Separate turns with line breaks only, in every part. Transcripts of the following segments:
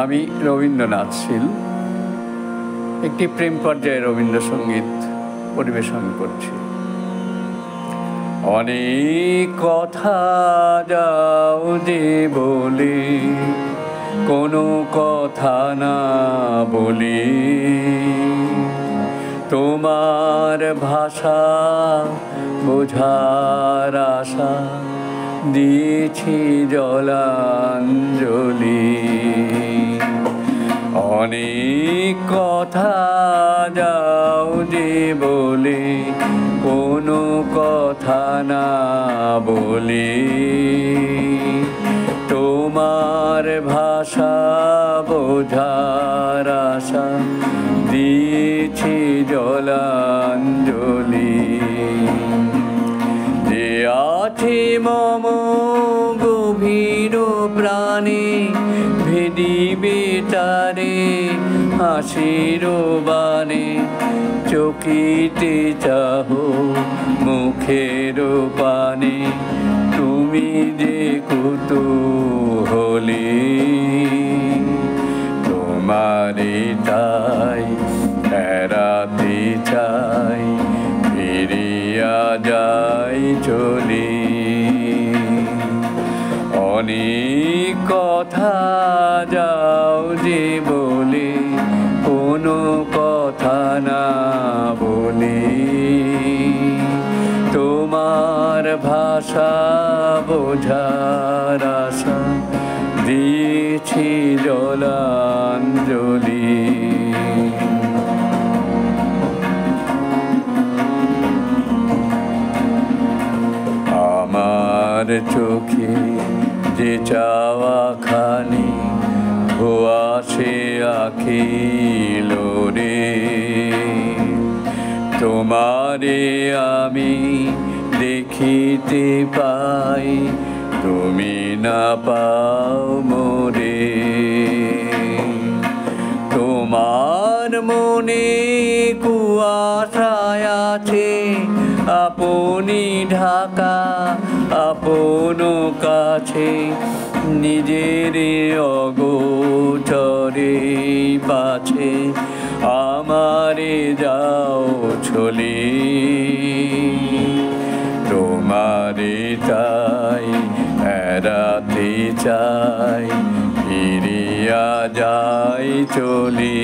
আমি রবীন্দ্রনাথ শীল একটি প্রেম পর্যায়ে রবীন্দ্রসঙ্গীত পরিবেশন করছি। অনেক কথা যাও যে বলে কোনো কথা না বলি, তোমার ভাষা বোঝার আশা দিয়েছি জলাঞ্জলি। অনেক কথা যাও যে বলে কোনো কথা না বলি, তোমার ভাষা বোঝার আশা দিয়েছি জলাঞ্জলি। যে আছে মম গভীর প্রাণে ভেদিবে তারে হাসির বাণে, চকিতে চাহো মুখের পানে তুমি যে কুতূহলী। তোমারে তাই এড়াতে চাই, ফিরিয়া যাই চলি। অনেক কথা যাও যে বলে কোনো কথা না বলি, তোমার ভাষা বোঝার আশা দিয়েছি জলাঞ্জলি। আমার চোখে যে চাওয়া খানি ধোয়া সে আখিল রে, তোমারে আমি দেখিতে পাই, তুমি না পাও মোরে। তোমার মনে কুয়াশায় আছে আপনি ঢাকা আপন কাছে, নিজের অগোচরে পাছে আমারে যাও ছলি। তোমারে তাই এড়াতে চাই, ফিরিয়া যাই চলি।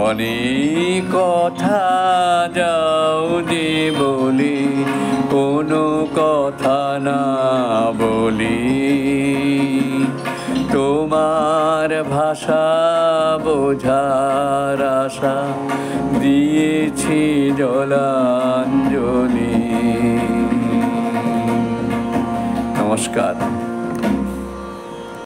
অনেক কথা যাও যে বলি কোনো কথা না বলি, তোমার ভাষা বোঝার আশা দিয়েছি জলাঞ্জলি। নমস্কার।